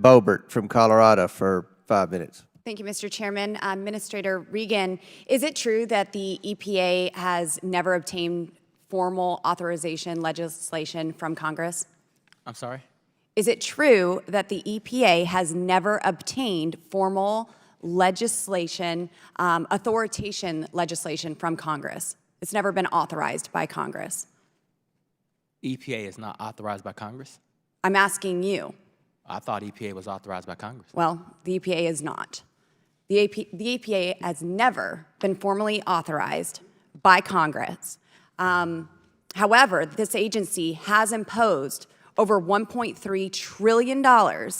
Boebert from Colorado for 5 minutes. Thank you, Mr. Chairman. Administrator Regan, is it true that the EPA has never obtained formal authorization legislation from Congress? I'm sorry? Is it true that the EPA has never obtained formal legislation, authoritation legislation from Congress? It's never been authorized by Congress. EPA is not authorized by Congress? I'm asking you. I thought EPA was authorized by Congress. Well, the EPA is not. The EPA has never been formally authorized by Congress. However, this agency has imposed over $1.3 trillion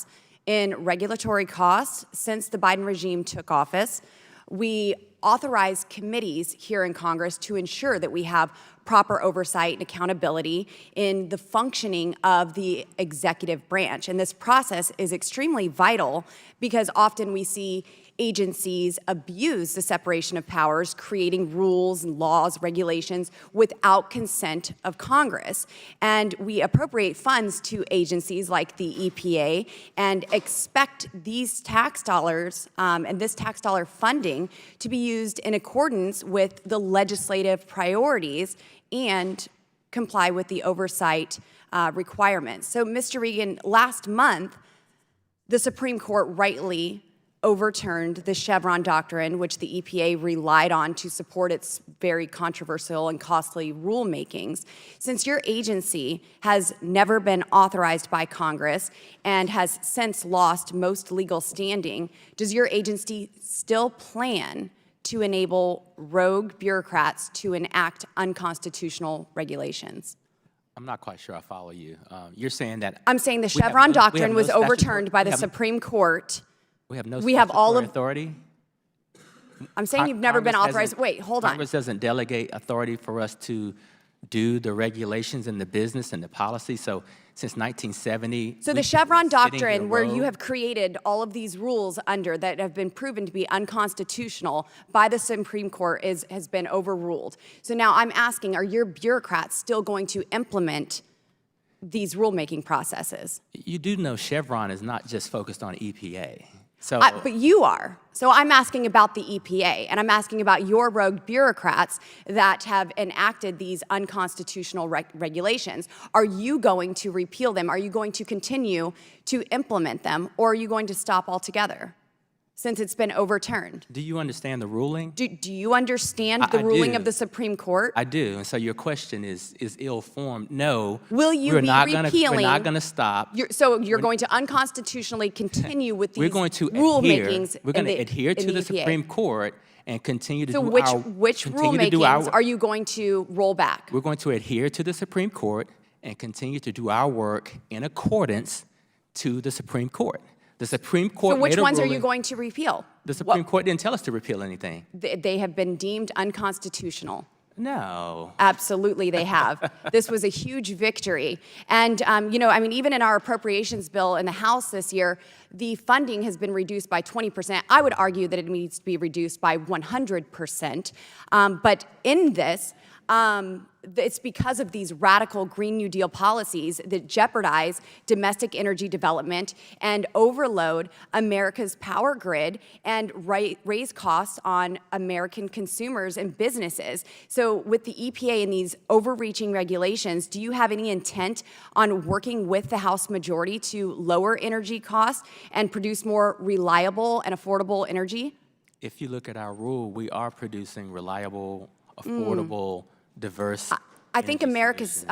in regulatory costs since the Biden regime took office. We authorize committees here in Congress to ensure that we have proper oversight and accountability in the functioning of the executive branch. And this process is extremely vital because often we see agencies abuse the separation of powers, creating rules and laws, regulations without consent of Congress. And we appropriate funds to agencies like the EPA and expect these tax dollars and this tax dollar funding to be used in accordance with the legislative priorities and comply with the oversight requirements. So, Mr. Regan, last month, the Supreme Court rightly overturned the Chevron doctrine, which the EPA relied on to support its very controversial and costly rulemakings. Since your agency has never been authorized by Congress and has since lost most legal standing, does your agency still plan to enable rogue bureaucrats to enact unconstitutional regulations? I'm not quite sure I follow you. You're saying that... I'm saying the Chevron doctrine was overturned by the Supreme Supreme Court. We have no authority? I'm saying you've never been authorized. Wait, hold on. Congress doesn't delegate authority for us to do the regulations and the business and the policy. So since 1970... So the Chevron doctrine, where you have created all of these rules under that have been proven to be unconstitutional by the Supreme Court has been overruled. So now I'm asking, are your bureaucrats still going to implement these rulemaking processes? You do know Chevron is not just focused on EPA. So, but you are. So I'm asking about the EPA, and I'm asking about your rogue bureaucrats that have enacted these unconstitutional regulations. Are you going to repeal them? Are you going to continue to implement them, or are you going to stop altogether, since it's been overturned? do you understand the ruling? Do you understand the ruling of the Supreme Court? I do, and so your question is ill-formed. No, will you be repealing? We're not going to stop. So you're going to unconstitutionally continue with these We're going to rulemakings. We're going to adhere to the Supreme Court and continue to do our... So which rulemakings are you going to roll back? We're going to adhere to the Supreme Court and continue to do our work in accordance to the Supreme Court. The Supreme Court So which ones are you going to repeal? The Supreme Court didn't tell us to repeal anything. They have been deemed unconstitutional. No. Absolutely, they have. This was a huge victory. And, you know, I mean, even in our appropriations bill in the House this year, the funding has been reduced by 20%. I would argue that it needs to be reduced by 100%. But in this, it's because of these radical Green New Deal policies that jeopardize domestic energy development and overload America's power grid and raise costs on American consumers and businesses. So with the EPA and these overreaching regulations, do you have any intent on working with the House majority to lower energy costs and produce more reliable and affordable energy? If you look at our rule, we are producing reliable, affordable, diverse. I think Americans'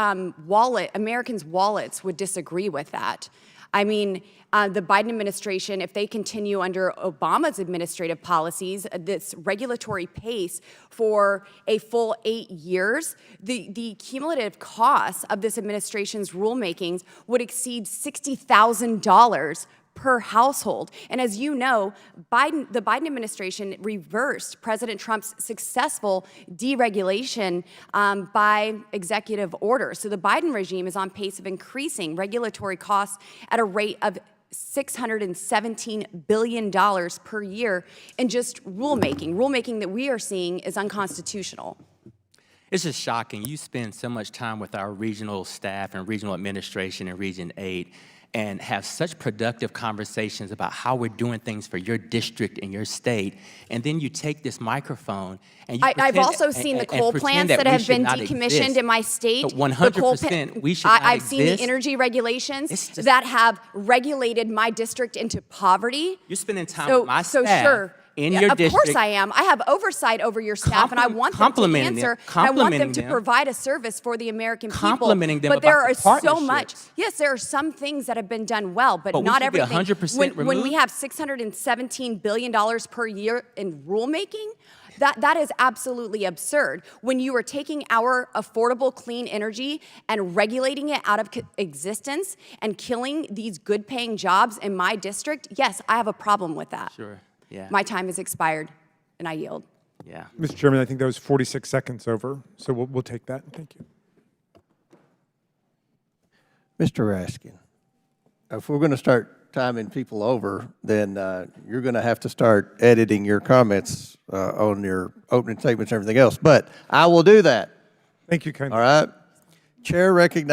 wallets would disagree with that. I mean, the Biden administration, if they continue under Obama's administrative policies, this regulatory pace for a full 8 years, the cumulative costs of this administration's rulemakings would exceed $60,000 per household. And as you know, the Biden administration reversed President Trump's successful deregulation by executive order. So the Biden regime is on pace of increasing regulatory costs at a rate of $617 billion per year in just rulemaking. Rulemaking that we are seeing is unconstitutional. It's just shocking. You spend so much time with our regional staff and regional administration in Region 8, and have such productive conversations about how we're doing things for your district and your state, and then you take this microphone and you I've pretend- also seen the coal pretend plants that we have should been not decommissioned exist. in my state. But The coal 100% we should not I've seen the exist. energy regulations It's just- that have regulated my district into poverty. You're spending time with my So staff sure. in Yeah, your of district. course I am. I have oversight over your staff, and I want them to complimenting them- answer. And I want them complimenting to them. provide a service for the American people. Complimenting them but there about are the so much. partnerships. Yes, there are some things that have been done well, but But we not should be everything. 100% when we removed? have $617 billion per year in rulemaking, that is absolutely absurd. When you are taking our affordable clean energy and regulating it out of existence and killing these good-paying jobs in my district, yes, I have a problem with that. Sure, yeah. My time has expired, and I yield. Yeah. Mr. Chairman, I think that was 46 seconds over, so we'll take that. Thank you. Mr. Raskin, if we're going to start timing people over, then you're going to have to start editing your comments on your opening statements and everything else. But I will do that. Thank you, Ken. All right? Chair recognizes